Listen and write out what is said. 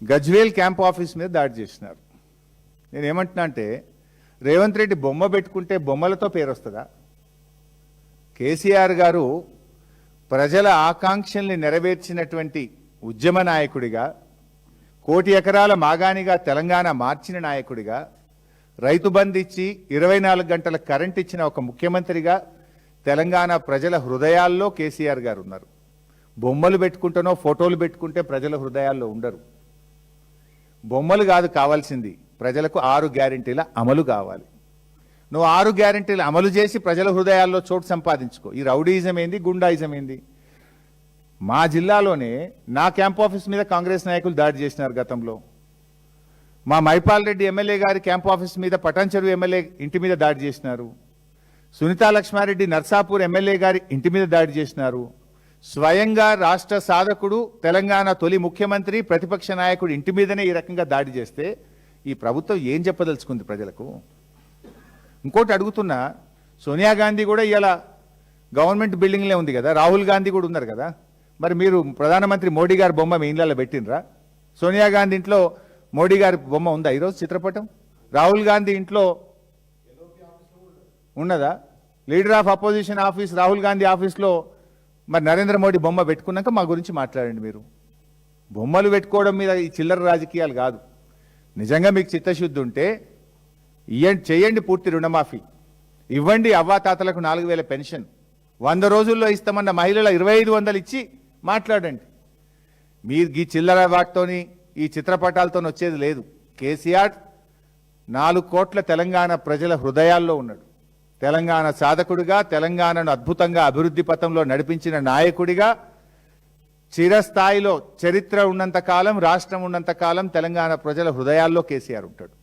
Gajwel camp office మీద దాడి చేసినారు. నేను ఏమంటున్నా అంటే రేవంత్ రెడ్డి బొమ్మ పెట్టుకుంటే బొమ్మలతో పేరు వస్తుందా? కేసీఆర్ గారు ప్రజల ఆకాంక్షల్ని నెరవేర్చినటువంటి ఉద్యమ నాయకుడిగా, 1 కోటి ఎకరాల మాగాణిగా తెలంగాణ మార్చిన నాయకుడిగా, రైతు బంధు ఇచ్చి 24 గంటల కరెంట్ ఇచ్చిన ఒక ముఖ్యమంత్రిగా తెలంగాణ ప్రజల హృదయాల్లో కేసీఆర్ గారు ఉన్నారు. బొమ్మలు పెట్టుకుంటేనో ఫోటోలు పెట్టుకుంటే ప్రజల హృదయాల్లో ఉండరు. బొమ్మలు కాదు కావాల్సింది, ప్రజలకు 6 గ్యారెంటీల అమలు కావాలి. నువ్వు 6 గ్యారెంటీలు అమలు చేసి ప్రజల హృదయాల్లో చోటు సంపాదించుకో. ఈ రౌడీయిజం ఏంది, గుండాయిజం ఏంది? మా జిల్లాలోనే నా క్యాంప్ ఆఫీస్ మీద కాంగ్రెస్ నాయకులు దాడి చేసినారు గతంలో. మా మైపాల్ రెడ్డి ఎమ్మెల్యే గారి క్యాంప్ ఆఫీస్ మీద పటాన్చెరు ఎమ్మెల్యే ఇంటి మీద దాడి చేసినారు. సునీతా లక్ష్మారెడ్డి నర్సాపూర్ ఎమ్మెల్యే గారి ఇంటి మీద దాడి చేసినారు. స్వయంగా రాష్ట్ర సాధకుడు, తెలంగాణ తొలి ముఖ్యమంత్రి, ప్రతిపక్ష నాయకుడు ఇంటి మీదనే ఈ రకంగా దాడి చేస్తే ఈ ప్రభుత్వం ఏం చెప్పదలుచుకుంది ప్రజలకు? ఇంకోటి అడుగుతున్నా, సోనియా గాంధీ కూడా ఇవాళ గవర్నమెంట్ బిల్డింగ్లే ఉంది కదా, రాహుల్ గాంధీ కూడా ఉన్నారు కదా, మరి మీరు ప్రధానమంత్రి మోడీ గారి బొమ్మ మీ ఇళ్ళలో పెట్టినరా? సోనియా గాంధీ ఇంట్లో మోడీ గారి బొమ్మ ఉందా ఈరోజు చిత్రపటం? రాహుల్ గాంధీ ఇంట్లో ఉన్నదా? Leader of opposition office Rahul Gandhi ఆఫీస్లో మరి నరేంద్ర మోడీ బొమ్మ పెట్టుకున్నాక మా గురించి మాట్లాడండి. మీరు బొమ్మలు పెట్టుకోవడం మీద ఈ చిల్లర రాజకీయాలు కాదు. నిజంగా మీకు చిత్తశుద్ధి ఉంటే చేయండి పూర్తి రుణమాఫీ, ఇవ్వండి అవ్వాతాతలకు 4000 పెన్షన్, 100 రోజుల్లో ఇస్తామన్న మహిళల 2500 ఇచ్చి మాట్లాడండి. మీరు ఈ చిల్లర వాటితోని ఈ చిత్రపటాలతో వచ్చేది లేదు. కేసీఆర్ 4 కోట్ల తెలంగాణ ప్రజల హృదయాల్లో ఉన్నాడు. తెలంగాణ సాధకుడిగా, తెలంగాణను అద్భుతంగా అభివృద్ధి పథంలో నడిపించిన నాయకుడిగా, చిరస్థాయిలో చరిత్ర ఉన్నంత కాలం, రాష్ట్రం ఉన్నంత కాలం తెలంగాణ ప్రజల హృదయాల్లో కేసీఆర్ ఉంటాడు.